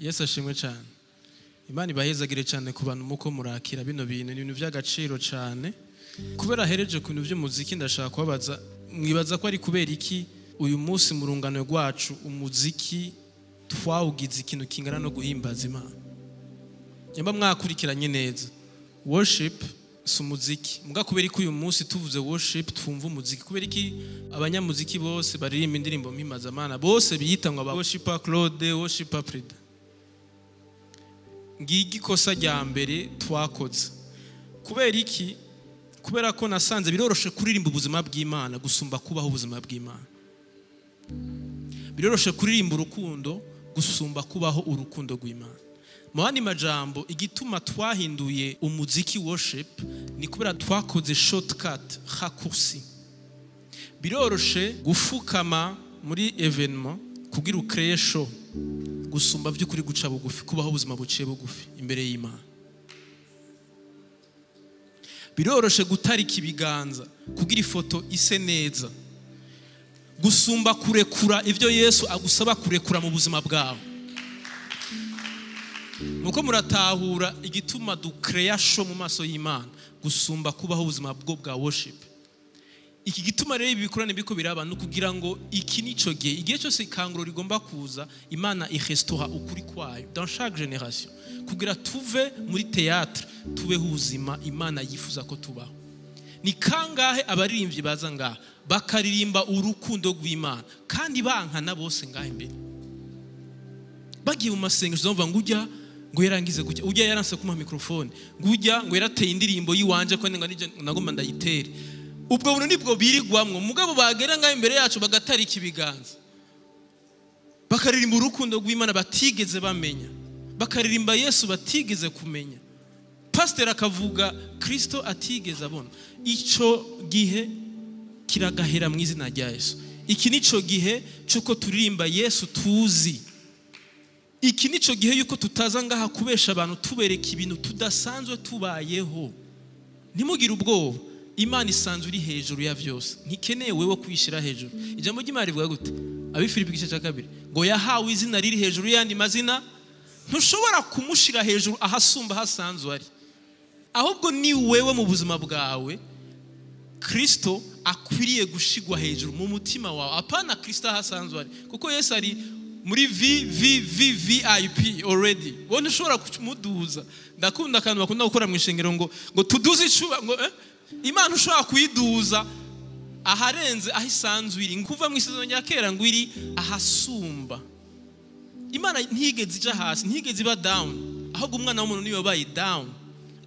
Yesu ashimwe cyane. Imana ibahezagire cyane ku bantu muko murakira bino bintu ni ibintu by'agaciro cyane. Kubera hereje ku bintu by'umuziki ndashaka kubabaza mwibaza ko ari kubera iki uyu munsi mu rungano rwacu umuziki twawugize ikintu kingana no guhimbaza Imana. Nyamba mwakurikiranye neza. Worship si umuziki. Muga kubera iki uyu munsi tuvuze worship twumva umuziki. Kubera iki abanyamuziki bose baririmba indirimbo mpimbaza Imana bose biyita ngo aba worshiper Claude, worshiper Prida. Ngigi kosa rya mbere twakoze. Kubera iki? Kubera ko nasanze biroroshe kuririmba ubuzima bw'Imana gusumba kubaho ubuzima bw'Imana. Biroroshe kuririmba urukundo gusumba kubaho urukundo rw'Imana. Mu yandi majambo igituma twahinduye umuziki worship ni kubera twakoze shortcut raccourci. Biroroshe gufukama muri evenement kugira ukreye show gusumba by'ukuri guca bugufi kubaho ubuzima buciye bugufi imbere y'Imana. Biroroshe gutarika ibiganza kugira ifoto ise neza gusumba kurekura ivyo Yesu agusaba kurekura mu buzima bwawe. Nuko muratahura igituma dukreya show mu maso y'Imana gusumba kubaho ubuzima bwo bwa worship. Iki gituma rero ibikorane biko biraba no kugira ngo iki nico gihe cyose ikanguro rigomba kuza Imana irestaura ukuri kwayo dans chaque génération kugira tuve muri théâtre tubeho ubuzima Imana yifuza ko tubaho. Ni kangahe abaririmbyi baza ngaha bakaririmba urukundo rw'Imana kandi bankana bose ngaha imbere bagiye mu masengesho zomva ngujya ngo yarangize gutya ujya yaranse kuma microphone ngujya ngo yarateye indirimbo yiwanje ko nagomba ndayitere. Ubwo buntu nibwo birigwamwo mugabo bagera ngaho imbere yacu bagatarika ibiganza bakaririmba urukundo rw'Imana batigeze bamenya bakaririmba Yesu batigeze kumenya pastor akavuga Kristo atigeze abona. Ico gihe kiragahera mu izina rya Yesu. Iki nico gihe cyuko turirimba Yesu tuzi. Iki nico gihe yuko tutaza ngaha kubesha abantu tubereka ibintu tudasanzwe tubayeho. Ntimugire ubwoba. Imana isanzwe iri hejuru ya byose. Ntikeneye wewe kwishira hejuru. Ijambo ry'Imana rivuga gute? Abi Filipi gice cya 2 ngo yahawe izina riri hejuru yandi mazina ntushobora kumushira hejuru ahasumba hasanzwe ari. Ahubwo ni wewe mu buzima bwawe Kristo akwiriye gushigwa hejuru mu mutima wawe. Apana Kristo hasanzwe ari. Kuko Yesu ari muri VIP already. Wowe ntushobora kumuduza. Ndakunda akantu bakunda gukora mu ishengero ngo tuduze icuba ngo Imana ushobora kuyiduza aharenze ahisanzwe iri nkuva mu isezerano rya kera ngo iri ahasumba. Imana ntigeze ija hasi ntigeze iba down ahubwo umwana w'umuntu niwe bayi down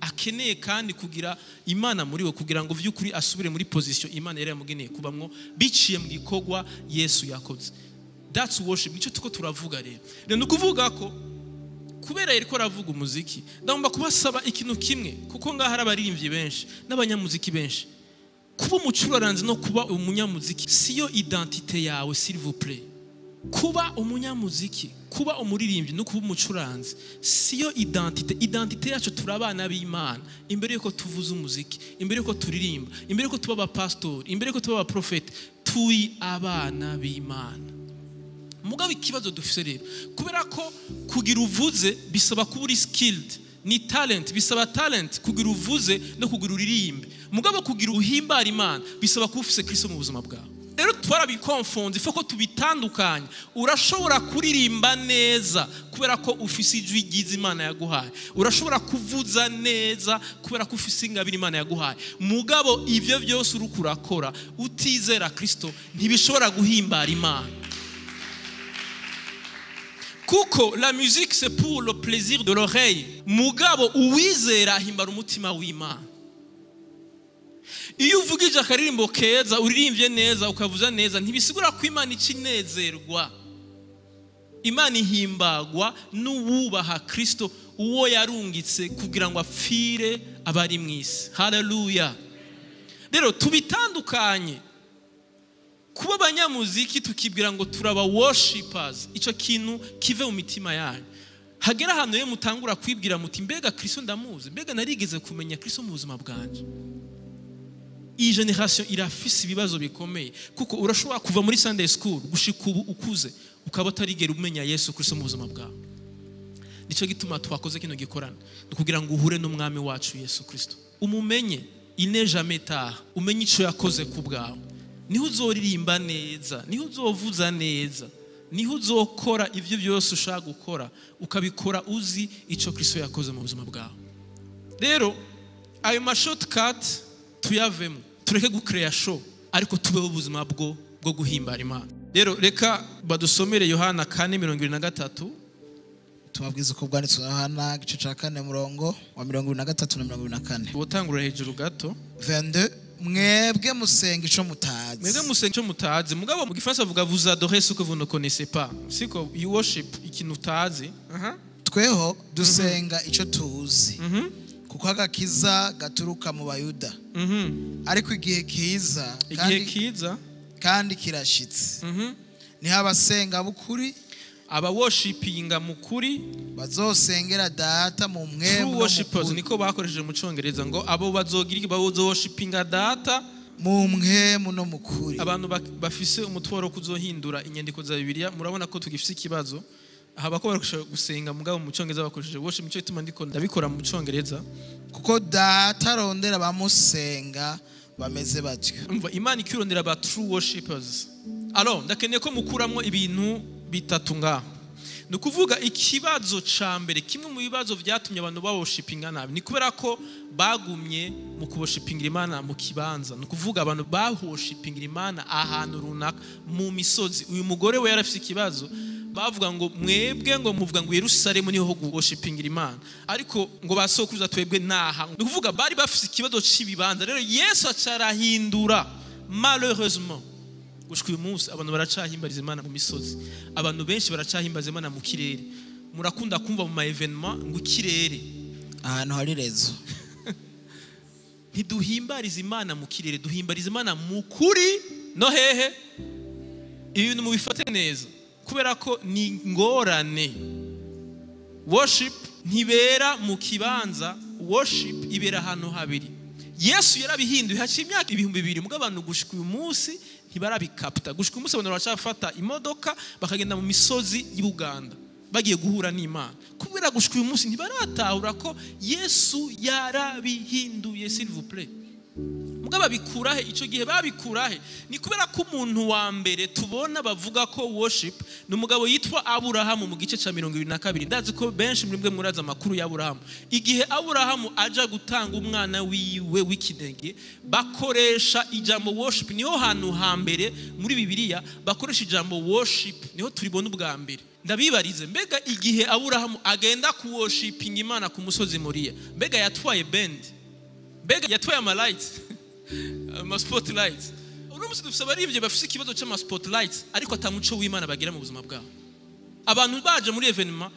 akeneye kandi kugira Imana muri we kugira ngo vy'ukuri asubire muri position Imana yari yamugeneye kubamwo biciye mu gikorwa Yesu yakoze. That's worship. Nico tuko turavuga rero. Rero kuvuga ko kubera yari ko ravuga umuziki ndagomba kubasaba ikintu kimwe kuko ngaha arabaririmbyi benshi n'abanyamuziki benshi kuba umucuraranzi no kuba umunyamuziki siyo identité yawe s'il vous plaît. Kuba umunyamuziki kuba umuririmbyi no kuba umucuranzi siyo identité yacu turabana b'Imana imbere yuko tuvuza umuziki imbere yuko turirimba imbere yuko tuba abapastori imbere yuko tuba abaprofete turi abana b'Imana. Mugabo ikibazo dufise rero kubera ko kugira uvuze bisaba kuba uri skilled ni talent bisaba talent kugira uvuze no kugira uririmbe mugabo kugira uhimbara Imana bisaba kuba ufise Kristo mu buzima bwawe. Rero twarabikonfonze ifoko tubitandukanye. Urashobora kuririmba neza kubera ko ufise ijwi ryiza Imana yaguhaye. Urashobora kuvuza neza kubera ko ufise ingabire Imana yaguhaye. Mugabo ivyo byose urukurakora utizera Kristo ntibishobora guhimbara Imana. Kuko la musique c'est pour le plaisir de l'oreille. Mugabo uwizera ahimbara umutima w'Imana. Iyo uvugije akaririmbo keza uririmbye neza ukavuza neza ntibisigura ko Imana icinezerwa. Imana ihimbagwa n'uwubaha Kristo uwo yarungitse kugira ngo apfire abari mw'isi. Hallelujah. Rero tubitandukanye. Kuba abanyamuziki tukibwira ngo turaba worshipers ico kintu kive mu mitima yanyu. Hagera hano ye mutangura kwibwira muti mbega Kristo ndamuzi mbega narigeze kumenya Kristo mu buzima bwanje. Iyi generation irafise ibibazo bikomeye kuko urashobora kuva muri Sunday school gushika ubu ukuze ukaba utarigera umenya Yesu Kristo mu buzima bwawe. nico gituma twakoze kino gikorana kugira ngo uhure n'umwami wacu Yesu Kristo umumenye ine jamais tard umenye ico yakoze ku bwawe niho uzoririmba neza niho uzovuza neza niho uzokora ivyo byose ushaka gukora ukabikora uzi ico Kristo yakoze mu buzima bwawe rero ayo ma shortcut tuyavemo tureke gucreate show ariko tubeho ubuzima bwo guhimbara Imana rero reka badusomere Yohana 4:23 tubabwiza uko bwanditswe na Yohana gice ca 4 murongo wa 23 na 24 ubutangura hejuru gato 22 mwebwe musenga ico mutazi mugabo mu gifaransa avuga vous adorez ce que vous ne connaissez pas siko you worship ikintu utazi tweho dusenga ico tuzi kuko agakiza gaturuka mu bayuda ariko igihe kiza kandi kirashitse niho abasenga bukuri aba worshipinga mukuri bazosengera data mu mwemu true worshipers niko bakoresheje mu Congereza ngo abo bazogira iki bazo worshipinga data mu mwemu no mukuri abantu bafise umutwaro kuzohindura inyandiko za Bibiliya murabona ko tugifise ikibazo aha bakoresha gusenga mugabo mu Congereza bakoresheje worship cyo ituma ndiko ndabikora mu Congereza kuko data rondera bamusenga bameze batyo umva Imana ikirondera aba true worshipers alors ndakeneye ko mukuramwo ibintu bitatu ngaho nukuvuga ikibazo ca mbere kimwe mu bibazo byatumye abantu baworshipinga nabi ni kubera ko bagumye mu kuworshipingira Imana mu kibanza nukuvuga abantu baworshipingira Imana ahantu runaka mu misozi uyu mugore we yarafise ikibazo bavuga ngo mwebwe ngo muvuga ngo Yerusalemu niho ho worshipingira Imana ariko ngo basokuruza twebwe naha nukuvuga bari bafise ikibazo cibibanza rero Yesu acarahindura malheureusement gushika uyu munsi abantu baracahimbariza Imana mu misozi abantu benshi baracahimbariza Imana mu kirere murakunda kumva mu ma evenement ngo kirere ahantu hari rezo ntiduhimbariza Imana mu kirere duhimbariza Imana mu kuri no hehe ibintu mubifate neza kubera ko ni ngorane worship ntibera mu kibanza worship ibera ahantu habiri Yesu yarabihinduye haciye imyaka 2000 mugabo abantu gushika uyu munsi ntibarabikapta gushika umunsi abantu baracafata imodoka bakagenda mu misozi y'Uganda bagiye guhura n'Imana kubera gushika uyu munsi ntibaratahura ko Yesu yarabihinduye s'il vous plaît mugabo bikurahe ico gihe babikurahe ni kubera ko umuntu wa mbere tubona bavuga ko worship ni umugabo yitwa Aburahamu mu gice ca 22 ndazi ko benshi muri mwe muraza amakuru ya Aburahamu igihe Aburahamu aja gutanga umwana wiwe w'ikinege bakoresha ijambo worship niho hantu hambere muri Bibiliya bakoresha ijambo worship niho turibona ubwa mbere ndabibarize mbega igihe Aburahamu agenda ku worshiping Imana ku musozi Moriya mbega yatwaye band mbega yatwaye ama lights ama spotlights uno musi dufise abarivye bafise ikibazo cy'ama spotlights ariko atamuco w'Imana bagira mu buzima bwabo abantu baje muri evenement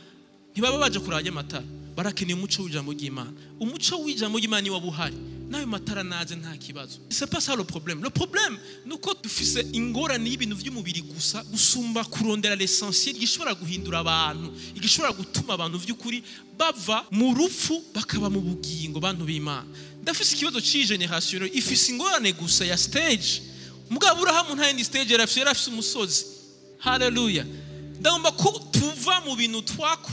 ntibaba baje kuraje amatara barakeneye umuco w'ijambo ry'Imana umuco w'ijambo ry'Imana ni wabuhari nayo matara naze nta kibazo c'est pas ça le problème nuko dufise ingorane y'ibintu by'umubiri gusa gusumba kurondera l'essentiel gishobora guhindura abantu igishobora gutuma abantu vy'ukuri bava mu rufu bakaba mu bugingo bantu b'Imana ndafise ikibazo cy'igeneration ifise ingorane gusa ya stage mugabo Aburahamu nta yindi stage yarafise umusozi haleluya ndagomba ko tuva mu bintu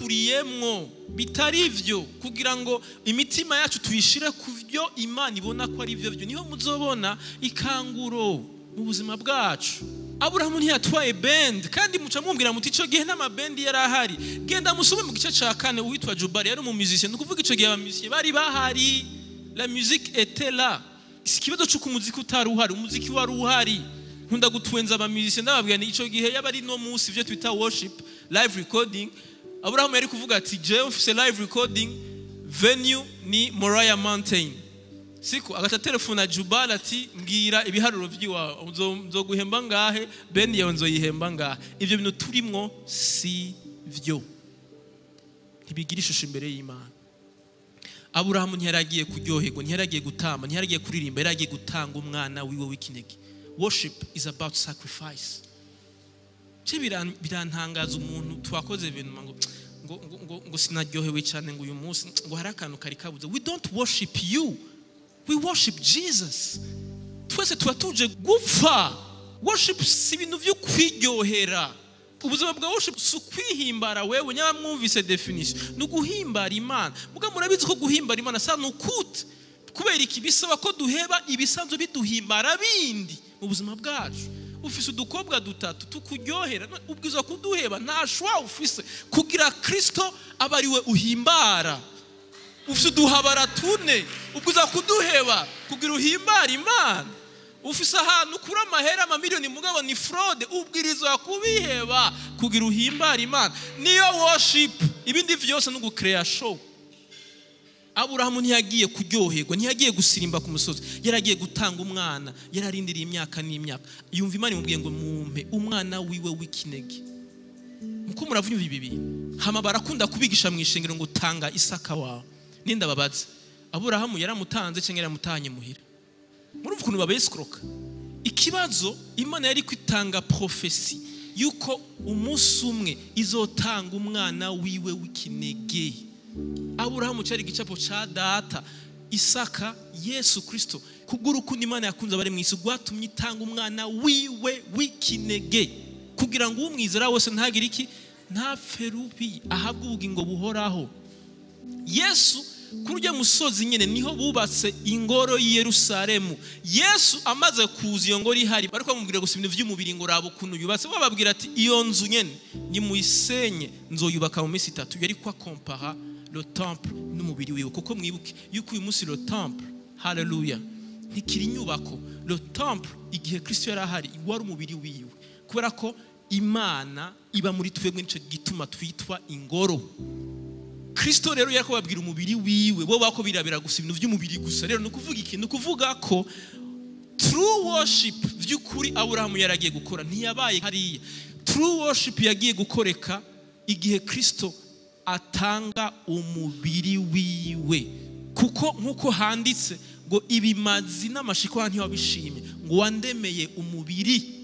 twakuriyemwo bitari ivyo kugira ngo imitima yacu tuyishire ku byo Imana ibona ko ari byo niho muzobona ikanguro mu buzima bwacu Aburahamu ntiyatwaye band kandi muca mumbwira muti ico gihe n'amaband yari ahari genda musome mu gice ca 4 uwitwa Jubali yari mu musicien nukuvuga ico gihe abamusicien bari bahari la musique était là ikibazo cyo kumuziki utari uhari umuziki wari uhari nkunda gutwenza abamusicien ndababwira ni ico gihe yabari no munsi ivyo twita worship live recording Aburahamu yari kuvuga ati je mfise live recording venue ni Moriah Mountain siko agata telefona Jubali ati mbwira ibiharuro by'iwawe nzoguhemba ngahe beni yawe nzoyihemba ngahe ivyo bintu turimwo si vyo ntibigira ishusho imbere y'Imana Aburahamu ntiyaragiye kuryoherwa ntiyaragiye gutamba ntiyaragiye kuririmba yaragiye gutanga umwana wiwe w'ikinege worship is about sacrifice cyo birantangaza umuntu twakoze ibintu ngo sinaryohewe cyane ngo uyu munsi ngo hari akantu kari kabuze we don't worship you we worship Jesus twese tuba tuje gupfa worship si ibintu byo kwiryohera ubuzima bwa worship si ukwihimbara wewe nyaba mwumvise definition ni uguhimbara Imana muga murabizi ko guhimbara Imana sa nukute kubera iki bisaba ko duheba ibisanzwe biduhimbara bindi mu buzima bwacu ufise udukobwa dutatu tukuryohera ubwiza kuduheba nta shwa ufise kugira Kristo abariwe uhimbara ufise uduhabara tune ubwiza kuduheba kugira uhimbara Imana ufise ahantu kuri amahera amamiliyoni mugabo ni fraude ubwirizwa kubiheba kugira uhimbara Imana niyo worship ibindi vyose no gucreate show. Aburahamu ntiyagiye kuryoherwa ntiyagiye gusirimba ku musozi yaragiye gutanga umwana yararindiriye imyaka n'imyaka yumva Imana imubwiye ngo mumpe umwana wiwe w'ikinege muko muravunyumva ibi bintu hama barakunda kubigisha mu ishengero ngo tanga Isaka wawe ninda babaza Aburahamu yaramutanze cyangwa yaramutanye muhira murumva ukuntu babescroka ikibazo Imana yari kwitanga prophecy yuko umunsi umwe izotanga umwana wiwe w'ikinege. Aburahamu cyari gicapo cha data Isaka Yesu Kristo kubw'urukundo Imana yakunze abari mu isi gwatumye itanga umwana wiwe w'ikinege kugira ngo umwizera wose ntagire iki ntapfe rubi ahabwe ubugingo buhoraho. Yesu kurujya musozi nyene niho bubatse ingoro i Yerusalemu. Yesu amaze kuza iyo ngoro ihari bariko bamubwira gusa ibintu vy'umubiri ngo rabo kuntu yubatse bababwira ati iyo nzu nyene ni muyisenye nzoyubaka mu minsi 3 yari kwa compara le temple n'umubiri wiwe kuko mwibuke yuko uyu munsi le temple haleluya ntikiri nyubako le temple igihe Kristo yari ahari wari umubiri wiwe kubera ko Imana iba muri twebwe nico gituma twitwa ingoro. Kristo rero yako babwira umubiri wiwe bo bako birabira gusa ibintu vy'umubiri gusa rero nukuvuga iki nukuvuga ko true worship vy'ukuri Aburahamu yaragiye gukora ntiyabaye hariya. True worship yagiye gukoreka igihe Kristo atanga umubiri wiwe kuko nkuko handitse ngo ibimazi n'amashiko ntiyabishimye ngo wandemeye umubiri.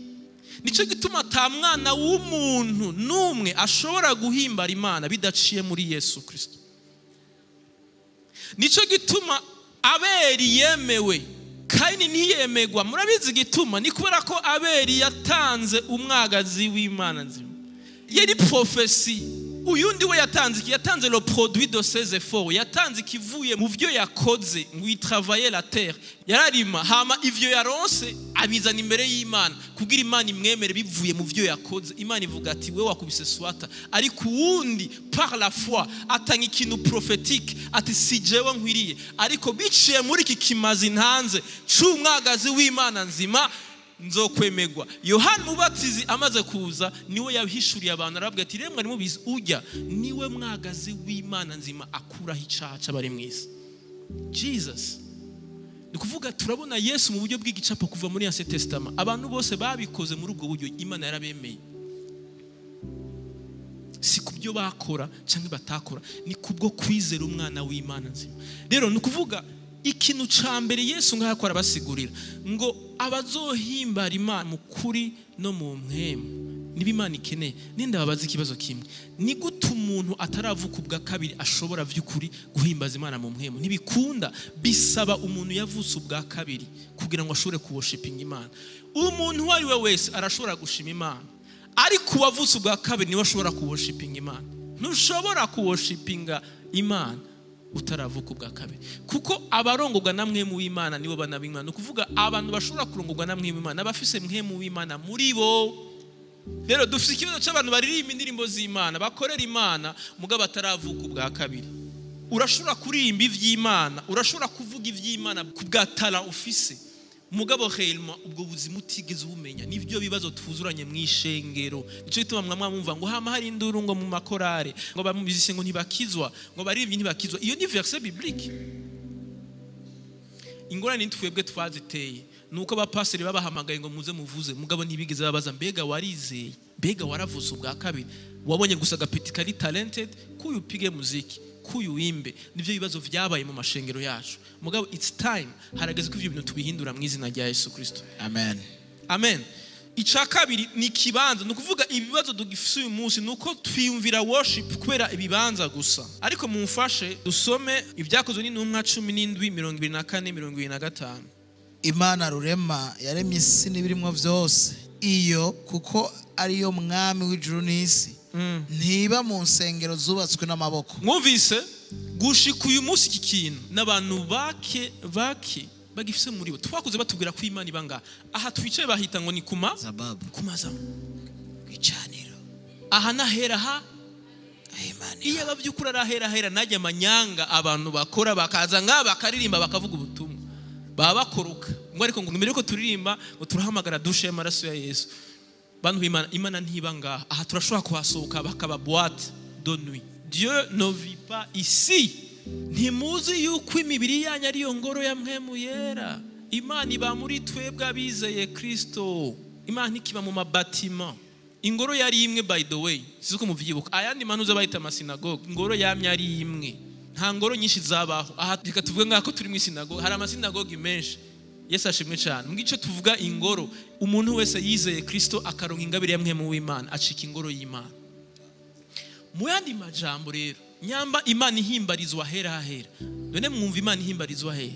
Nico gituma ta mwana w'umuntu numwe ashobora guhimbara Imana bidaciye muri Yesu Kristo. Nico gituma Abeli yemewe Kaini ntiyemegwa murabizi gituma ni kubera ko Abeli yatanze umwagazi w'Imana nzima yari prophecy uyundi we yatanze le produit de ses efforts yatanze kivuye mu vyo yakoze ngo travailler la terre yararima hama ivyo yaronse abizana imbere y'Imana kugira Imana imwemere bivuye mu vyo yakoze. Imana ivuga ati we wakubise swata ariko uwundi par la foi atanga ikintu prophétique ati si jewe nkwiriye ariko biciye muri iki kimazi ntanze c'umwagazi w'Imana nzima nzokwemegwa. Yohana Mubatizi amaze kuza niwe yabihishuriye abantu arababwira ati remwe ari mubizi ujya niwe mwagazi w'Imana nzima akuraho icaca bari mwisi. Jesus nikuvuga turabona Yesu mu buryo bw'igicapo kuva muri Ancien Testament abantu bose babikoze muri ubwo buryo Imana yarabemeye si kubyo bakora cyangwa batakora ni kubwo kwizera umwana w'Imana nzima. Rero nikuvuga ikintu cambere Yesu ngakora basigurira ngo abazohimbara Imana mu kuri no mu mpemu niba Imana ikeneye ninda babaza ikibazo kimwe ni gute umuntu ataravuka ubwa kabiri ashobora vy'ukuri guhimbaza Imana mu mpemu ntibikunda bisaba umuntu yavutse ubwa kabiri kugira ngo ashobore kuworshipinga Imana. Umuntu wari we wese arashobora gushima Imana ariko wavutse ubwa kabiri niwe ashobora kuworshipinga Imana. Ntushobora kuworshipinga Imana utaravuka ubwa kabiri kuko abarongorwa namwe mu Imana nibo bana b'Imana kuvuga abantu bashobora kurongorwa namwe mu Imana abafise mwe mu Imana muri bo. Rero dufite ikibazo cy'abantu baririmba indirimbo z'Imana bakorera Imana mugabo bataravuka ubwa kabiri. Urashobora kuririmba ivy'Imana urashobora kuvuga ivy'Imana kubwa talent ufise mugabo réellement ubwo buzima utigeze ubumenya nivyo bibazo twuzuranye mw'ishengero. Nico gituma mwamwumva ngo hama hari induru ngo mu makorare ngo bamubizise ngo ntibakizwa ngo barivye ntibakizwa. Iyo ni verset biblique. Ingorane twebwe twaziteye nuko abapastori babahamagaye ngo muze muvuze mugabo ntibigeze babaza mbega warizeye mbega waravuze ubwa kabiri wabonye gusa gapeti kari talented kuyupige muziki kuyuimbe. Nivyo bibazo vyabaye mu mashengero yacu mugabo it's time harageze ko ivyo bintu tubihindura mu izina rya Yesu Kristo. Amen. Amen. Ica kabiri ni kibanza nukuvuga ibibazo dugifise uyu munsi nuko twiyumvira worship kubera ibibanza gusa ariko mumfashe dusome ibyakozwe n'intumwa 17:24-25. Imana rurema yaremye isi n'ibirimo vyose iyo kuko ariyo mwami w'ijuru n'isi ntiba mu nsengero zubatswe n'amaboko. mwumvise gushika uyu munsi iki kintu n'abantu bake bagifise muri bo twakuze batubwira ko Imana ibanga aha twicaye bahita ngo ni Zababu kumazamu gicaniro aha nahera ha Imana iyo bavyukura arahera najya amanyanga abantu bakora bakaza bakaririmba bakavuga ubutumwa baba bakoroka ngo ariko ngo mbere ko turirimba ngo turahamagara dushe y'amaraso ya Yesu. Bantu Imana ntibanga aha turashobora kuhasohoka bakaba boîte de nuit. Dieu ne vit pas ici. Ntimuzi yuko imibiri yanyu ariyo ngoro ya mpwemu yera. Imana iba muri twebwe abizeye Kristo. Imana ikiba mu mabatima. Ingoro yari imwe by the way. Sizuko muvyibuka. Ayandi manuza bayita amasinagoge. Ingoro yamye ari imwe. Nta ngoro nyinshi zabaho. Aha reka tuvuge ngako turi mu sinagoge. Hari amasinagoge menshi. Yesu ashimwe cyane. Mwico tuvuga ingoro, umuntu wese yizeye Kristo akaronka ingabire yamwe mu w'Imana acika ingoro y'Imana. Mu yandi majambo rero, nyamba Imana ihimbarizwa hera. None mwumva Imana ihimbarizwa he?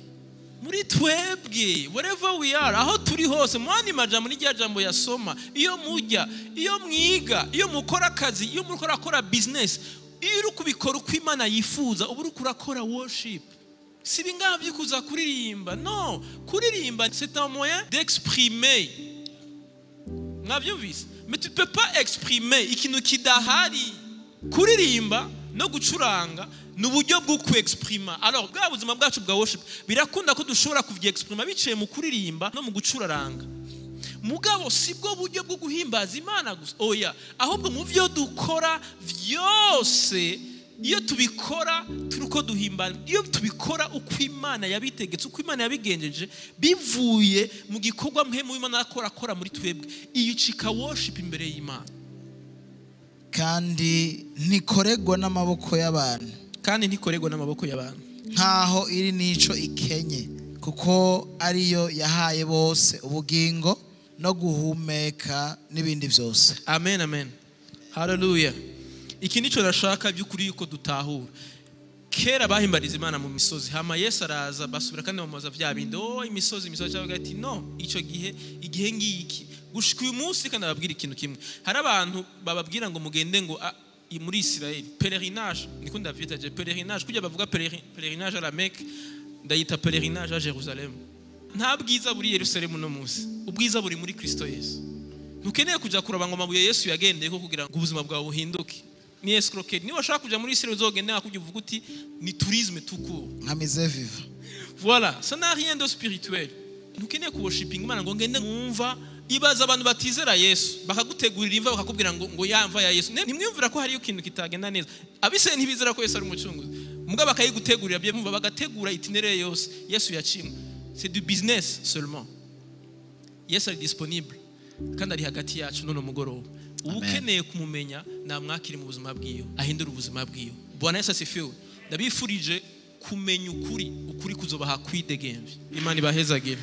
Muri twebwe, wherever we are, aho turi hose, mu yandi majambo ni rya jambo yasoma, iyo mujya, iyo mwiga, iyo mukora akazi, iyo mukora business, iyo uri kubikora uko Imana yifuza, ubu uri kurakora worship. Si bingavi kuza kuririmba. Non, kuririmba c'est un moyen d'exprimer. Mwavyumvise? Mais tu ne peux pas exprimer ikintu kidahari. Kuririmba no gucuranga n'uburyo bwo kwexprima. Alors bwa buzima bwacu bwa worship birakunda ko dushobora kuvye-exprima biciye mu kuririmba no mu gucuraranga. Mugabo sibwo buryo bwo guhimbaza Imana gusa. Oya, ahubwo mu byo dukora vyose iyo tubikora turuko duhimbana, iyo tubikora uko Imana yabitegetse, uko Imana yabigenjeje bivuye mu gikorwa mpemu Imana akora muri twebwe, iyo cika worship imbere y'Imana. Kandi ntikoregwa n'amaboko y'abantu. Nkaho iri nico ikenye kuko ariyo yahaye bose ubugingo no guhumeka n'ibindi byose. Amen. Hallelujah. Iki nico nashaka by'ukuri yuko dutahura. Kera bahimbariza Imana mu misozi, hama Yesu araza basubira kandi bamubaza vya bindi, imisozi cyangwa ati no, ico igihe ngiki gushika uyu munsi kandi bababwira ikintu kimwe. Hari abantu bababwira ngo mugende ngo muri Israel pèlerinage, niko ndavyita pèlerinage, kujya bavuga pèlerinage à la Mecque, ndayita pèlerinage à Jérusalem. Nta bwiza buri Yerusalemu no munsi, ubwiza buri muri Kristo Yesu. Ntukeneye kuja kuraba ngo mabuye Yesu yagendeye ko kugira ngo ubuzima bwawe buhinduke. Ni escroquerie. Ni washaka kuja muri Israel uzogenda akujya uvuga uti ni tourisme tout court. Nkamize viva. Voilà, ça n'a rien de spirituel. Ntukeneye ku worshiping Imana ngo ngende mwumva ibaza abantu batizera Yesu bakagutegurira imva bakakubwira ngo yamva ya Yesu. Nimwumvira ko hari ikintu kitagenda neza. Abise ntibizera ko Yesu ari umucunguzi. Muga bakayigutegurira bye mumva bagategura itinerary yose Yesu yacimwe. C'est du business seulement. Yesu ari disponible kandi ari hagati yacu none mugoroba. Ukeneye kumumenya namwakire mu buzima bwiyo ahindura ubuzima bwiyo. Bwana Yesu asifiwe. Ndabifurije kumenya ukuri kuzobaha kwidegemvye. Imana ibahezagire.